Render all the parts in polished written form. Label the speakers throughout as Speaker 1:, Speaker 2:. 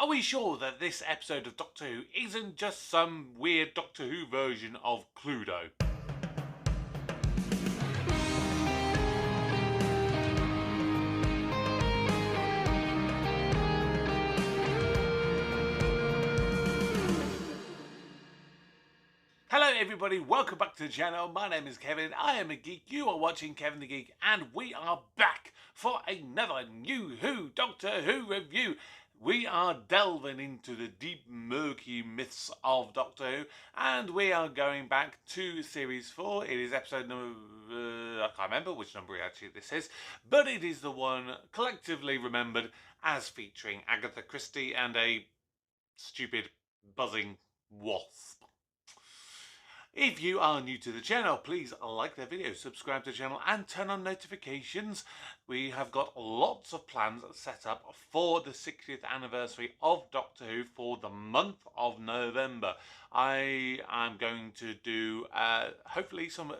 Speaker 1: Are we sure that this episode of Doctor Who isn't just some weird Doctor Who version of Cluedo? Hello everybody, welcome back to the channel. My name is Kevin, I am a geek, you are watching Kevin the Geek, and we are back for another new Doctor Who review. We are delving into the deep murky myths of Doctor Who, and we are going back to series 4. It is episode number, I can't remember which number actually this is, but it is the one collectively remembered as featuring Agatha Christie and a stupid buzzing wasp. If you are new to the channel, please like the video, subscribe to the channel and turn on notifications. We have got lots of plans set up for the 60th anniversary of Doctor Who for the month of November. I am going to do hopefully some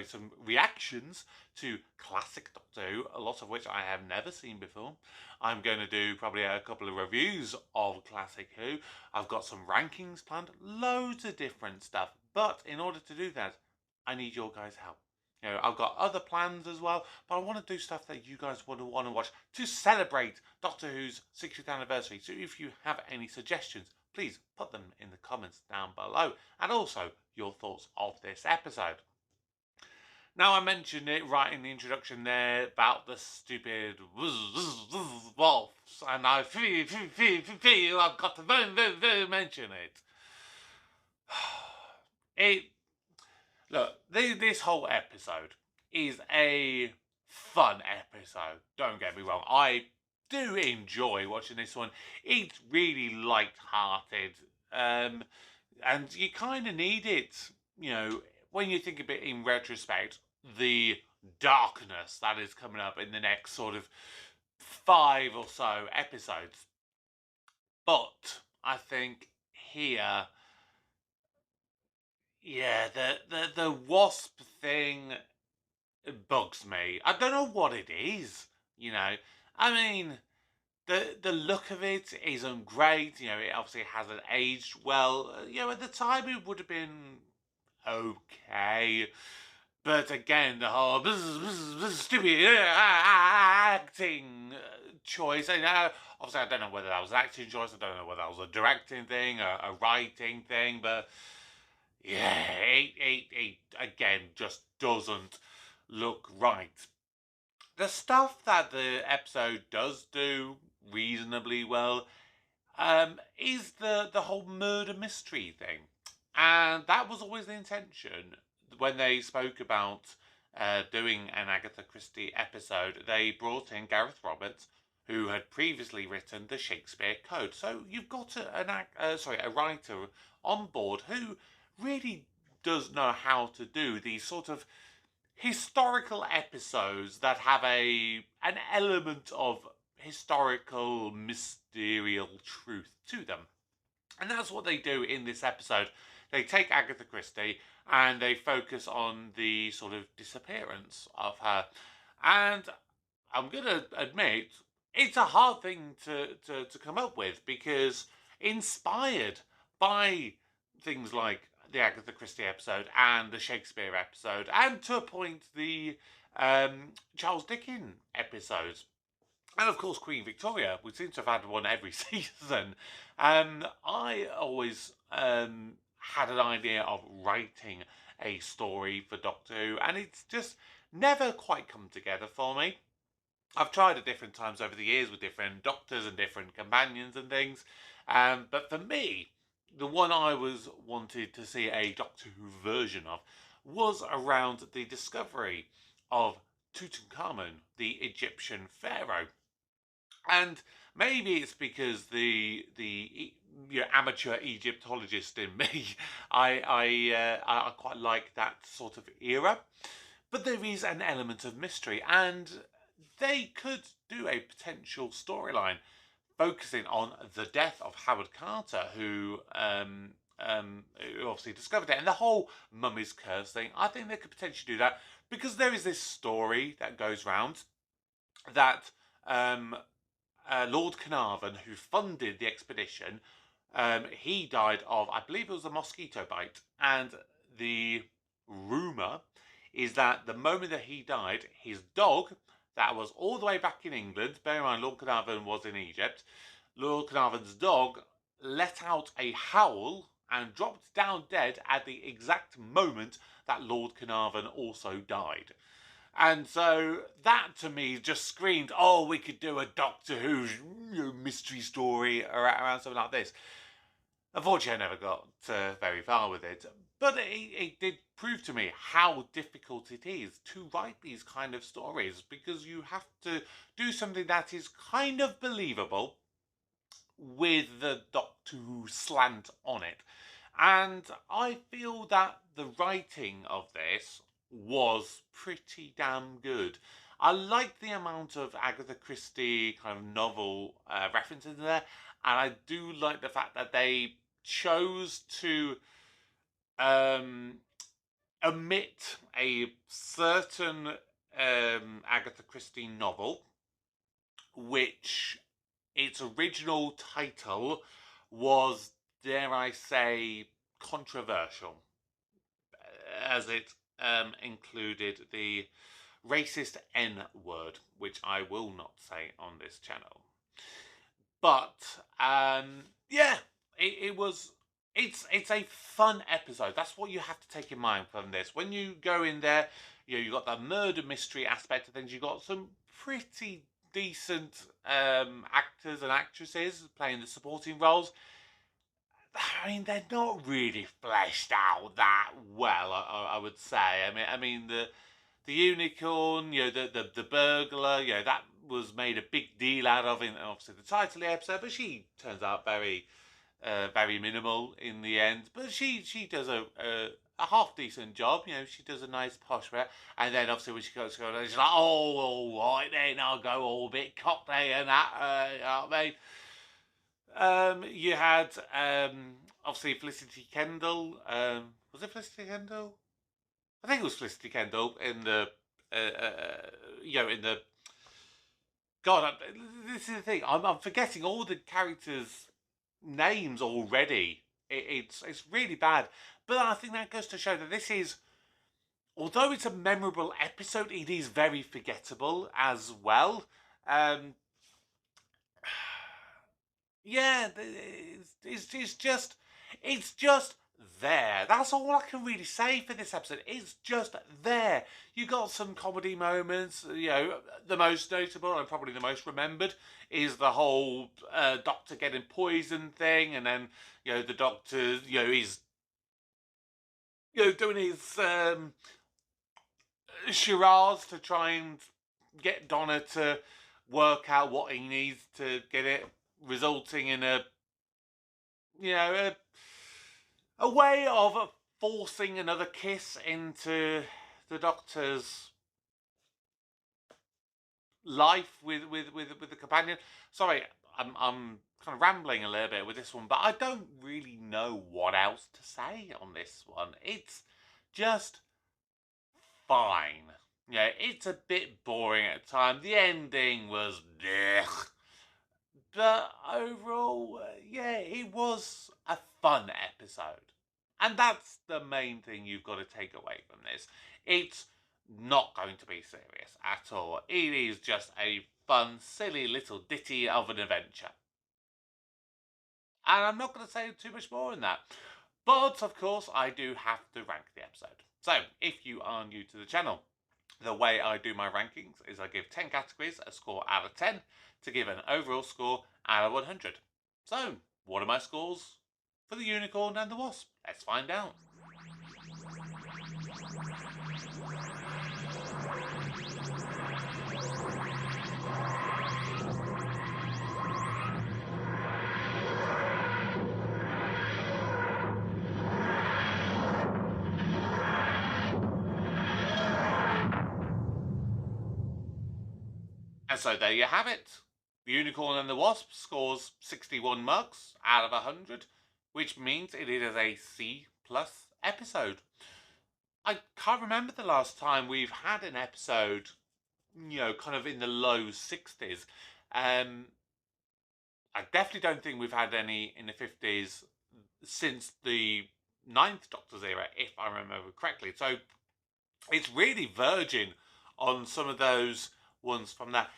Speaker 1: some reactions to classic Doctor Who, a lot of which I have never seen before. I'm going to do probably a couple of reviews of classic Who. I've got some rankings planned, loads of different stuff. But in order to do that, I need your guys' help. You know, I've got other plans as well, but I want to do stuff that you guys want to watch to celebrate Doctor Who's 60th anniversary. So if you have any suggestions, please put them in the comments down below, and also your thoughts of this episode. Now, I mentioned it right in the introduction there about the stupid wolves, and I feel I've got to mention it. Look, this whole episode is a fun episode. Don't get me wrong. I do enjoy watching this one. It's really light-hearted, and you kind of need it, you know, when you think of it in retrospect, the darkness that is coming up in the next sort of 5 or so episodes. But I think here, yeah, the Wasp thing bugs me. I don't know what it is, you know. I mean, the look of it isn't great. You know, it obviously hasn't aged well. You know, at the time it would have been okay. But again, the whole stupid acting choice. And obviously, I don't know whether that was an acting choice. I don't know whether that was a directing thing, a writing thing. But yeah, it again just doesn't look right. The stuff that the episode does do reasonably well is the whole murder mystery thing. And that was always the intention. When they spoke about doing an Agatha Christie episode, they brought in Gareth Roberts, who had previously written the Shakespeare Code. So you've got a writer on board who really does know how to do these sort of historical episodes that have an element of historical mysterious truth to them. And that's what they do in this episode. They take Agatha Christie and they focus on the sort of disappearance of her. And I'm going to admit, it's a hard thing to come up with, because inspired by things like the Agatha Christie episode and the Shakespeare episode, and to a point the Charles Dickens episodes, and of course Queen Victoria, we seem to have had one every season. I always had an idea of writing a story for Doctor Who, and it's just never quite come together for me. I've tried at different times over the years with different doctors and different companions and things, but for me, the one I wanted to see a Doctor Who version of was around the discovery of Tutankhamun, the Egyptian pharaoh. And maybe it's because the amateur Egyptologist in me, I quite like that sort of era. But there is an element of mystery, and they could do a potential storyline focusing on the death of Howard Carter, who obviously discovered it, and the whole mummy's curse thing. I think they could potentially do that, because there is this story that goes round that Lord Carnarvon, who funded the expedition, he died of, I believe it was a mosquito bite. And the rumour is that the moment that he died, his dog, that was all the way back in England, bear in mind Lord Carnarvon was in Egypt, Lord Carnarvon's dog let out a howl and dropped down dead at the exact moment that Lord Carnarvon also died. And so that to me just screamed, oh, we could do a Doctor Who mystery story around something like this. Unfortunately, I never got very far with it. But it did prove to me how difficult it is to write these kind of stories, because you have to do something that is kind of believable with the Doctor Who slant on it. And I feel that the writing of this was pretty damn good. I like the amount of Agatha Christie kind of novel references there, and I do like the fact that they chose to omit a certain Agatha Christie novel, which its original title was, dare I say, controversial, as it included the racist N word, which I will not say on this channel. But yeah, it was. It's a fun episode. That's what you have to take in mind from this. When you go in there, you got that murder mystery aspect of things. You got some pretty decent actors and actresses playing the supporting roles. I mean, they're not really fleshed out that well, I would say. I mean the unicorn, the burglar, that was made a big deal out of in obviously the title of the episode, but she turns out very minimal in the end. But she does a half decent job. She does a nice posh way. And then obviously when she goes, she's like, oh, all right then, I'll go all a bit cockney and that. You know what I mean? You had obviously Felicity Kendall. Was it Felicity Kendall? I think it was Felicity Kendall in the in the. God, this is the thing. I'm forgetting all the characters' names already. It's really bad. But I think that goes to show that this is, although it's a memorable episode, it is very forgettable as well. Yeah, it's just there. That's all I can really say for this episode. It's just there. You got some comedy moments. The most notable and probably the most remembered is the whole Doctor getting poisoned thing, and then the Doctor is doing his charades to try and get Donna to work out what he needs to get it, resulting in a way of forcing another kiss into the Doctor's life with the companion. Sorry, I'm kind of rambling a little bit with this one, but I don't really know what else to say on this one. It's just fine. It's a bit boring at times. The ending was blech. But overall, it was a fun episode. And that's the main thing you've got to take away from this. It's not going to be serious at all. It is just a fun, silly little ditty of an adventure. And I'm not going to say too much more than that. But, of course, I do have to rank the episode. So, if you are new to the channel, the way I do my rankings is I give 10 categories a score out of 10 to give an overall score out of 100. So, what are my scores for the Unicorn and the Wasp? Let's find out. And so there you have it. The Unicorn and the Wasp scores 61 marks out of 100, which means it is a C+ episode. I can't remember the last time we've had an episode, kind of in the low 60s. I definitely don't think we've had any in the 50s since the Ninth Doctor's era, if I remember correctly. So it's really verging on some of those ones from that.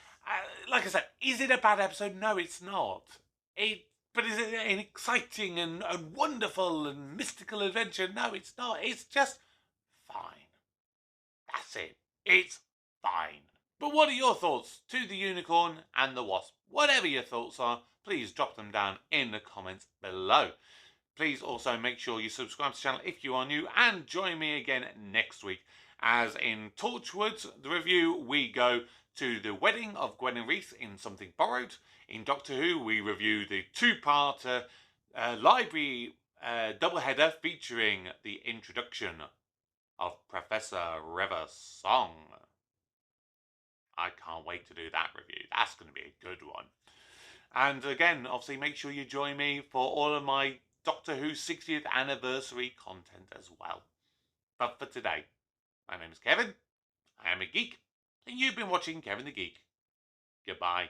Speaker 1: Like I said, is it a bad episode? No, it's not. But is it an exciting and wonderful and mystical adventure? No, it's not. It's just fine. That's it. It's fine. But what are your thoughts to the unicorn and the wasp? Whatever your thoughts are, please drop them down in the comments below. Please also make sure you subscribe to the channel if you are new, and join me again next week as in Torchwood, the review, we go to the wedding of Gwen and Reese in Something Borrowed. In Doctor Who, we review the two-parter library doubleheader featuring the introduction of Professor River Song. I can't wait to do that review. That's going to be a good one. And again, obviously, make sure you join me for all of my Doctor Who 60th anniversary content as well. But for today, my name is Kevin, I am a geek, and you've been watching Kevin the Geek. Goodbye.